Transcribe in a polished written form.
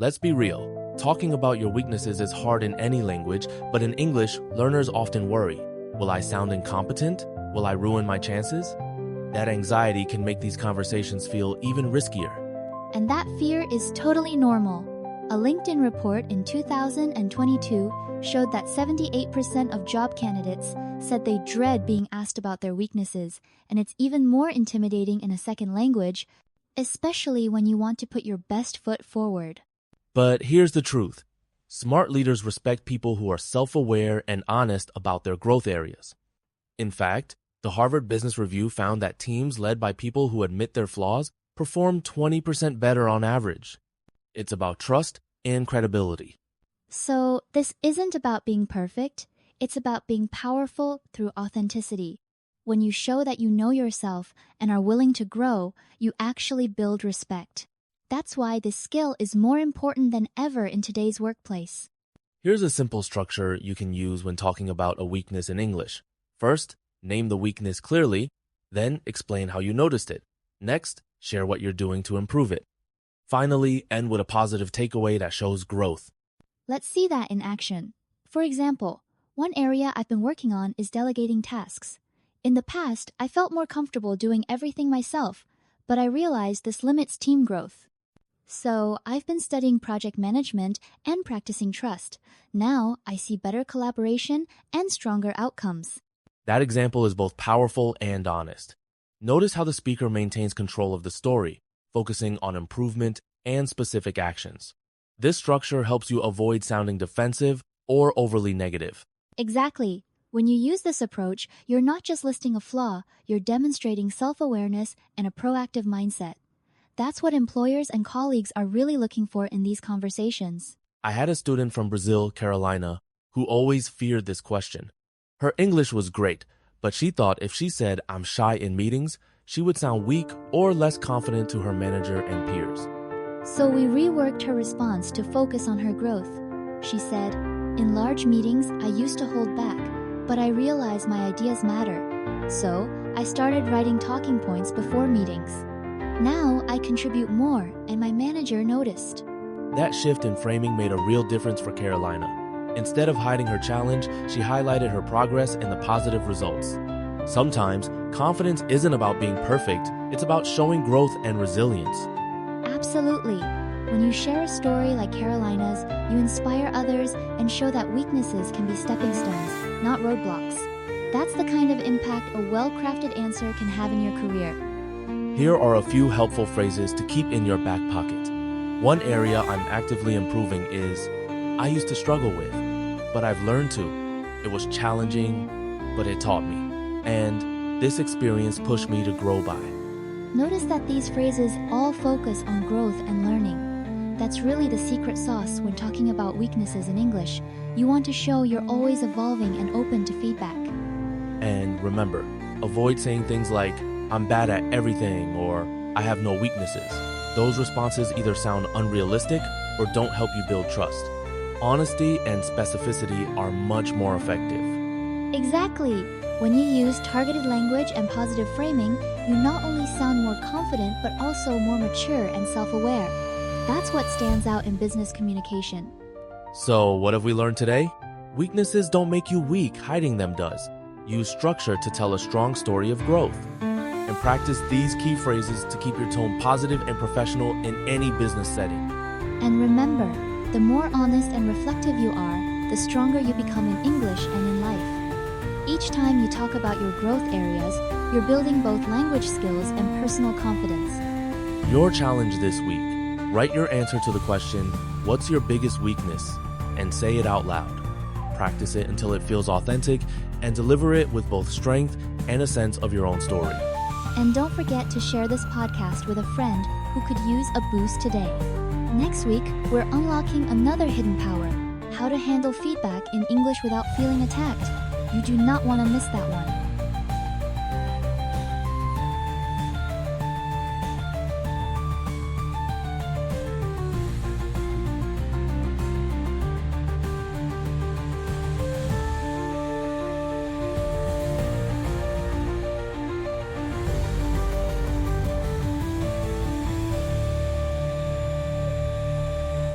Let's be real. Talking about your weaknesses is hard in any language, but in English, learners often worry. Will I sound incompetent? Will I ruin my chances? That anxiety can make these conversations feel even riskier. And that fear is totally normal. A LinkedIn report in 2022 showed that 78% of job candidates said they dread being asked about their weaknesses, and it's even more intimidating in a second language, especially when you want to put your best foot forward. But here's the truth. Smart leaders respect people who are self-aware and honest about their growth areas. In fact, the Harvard Business Review found that teams led by people who admit their flaws perform 20% better on average. It's about trust and credibility. So, this isn't about being perfect, it's about being powerful through authenticity. When you show that you know yourself and are willing to grow, you actually build respect. That's why this skill is more important than ever in today's workplace. Here's a simple structure you can use when talking about a weakness in English. First, name the weakness clearly, then explain how you noticed it. Next, share what you're doing to improve it. Finally, end with a positive takeaway that shows growth. Let's see that in action. For example, one area I've been working on is delegating tasks. In the past, I felt more comfortable doing everything myself, but I realized this limits team growth. So, I've been studying project management and practicing trust. Now, I see better collaboration and stronger outcomes. That example is both powerful and honest. Notice how the speaker maintains control of the story, focusing on improvement and specific actions. This structure helps you avoid sounding defensive or overly negative. Exactly. When you use this approach, you're not just listing a flaw, you're demonstrating self-awareness and a proactive mindset. That's what employers and colleagues are really looking for in these conversations. I had a student from Brazil, Carolina, who always feared this question. Her English was great, but she thought if she said, "I'm shy in meetings," she would sound weak or less confident to her manager and peers. So we reworked her response to focus on her growth. She said, "In large meetings, I used to hold back, but I realized my ideas matter. So I started writing talking points before meetings. Now I contribute more, and my manager noticed." That shift in framing made a real difference for Carolina. Instead of hiding her challenge, she highlighted her progress and the positive results. Sometimes, confidence isn't about being perfect, it's about showing growth and resilience. Absolutely. When you share a story like Carolina's, you inspire others and show that weaknesses can be stepping stones, not roadblocks. That's the kind of impact a well-crafted answer can have in your career. Here are a few helpful phrases to keep in your back pocket. One area I'm actively improving is, "I used to struggle with, but I've learned to. It was challenging, but it taught me. And this experience pushed me to grow by." Notice that these phrases all focus on growth and learning. That's really the secret sauce when talking about weaknesses in English. You want to show you're always evolving and open to feedback. And remember, avoid saying things like, "I'm bad at everything," or "I have no weaknesses." Those responses either sound unrealistic or don't help you build trust. Honesty and specificity are much more effective. Exactly. When you use targeted language and positive framing, you not only sound more confident but also more mature and self-aware. That's what stands out in business communication. So, what have we learned today? Weaknesses don't make you weak, hiding them does. Use structure to tell a strong story of growth. And practice these key phrases to keep your tone positive and professional in any business setting. And remember, the more honest and reflective you are, the stronger you become in English and in life. Each time you talk about your growth areas, you're building both language skills and personal confidence. Your challenge this week: write your answer to the question, "What's your biggest weakness?" and say it out loud. Practice it until it feels authentic and deliver it with both strength and a sense of your own story. And don't forget to share this podcast with a friend who could use a boost today. Next week, we're unlocking another hidden power: how to handle feedback in English without feeling attacked. You do not want to miss that one.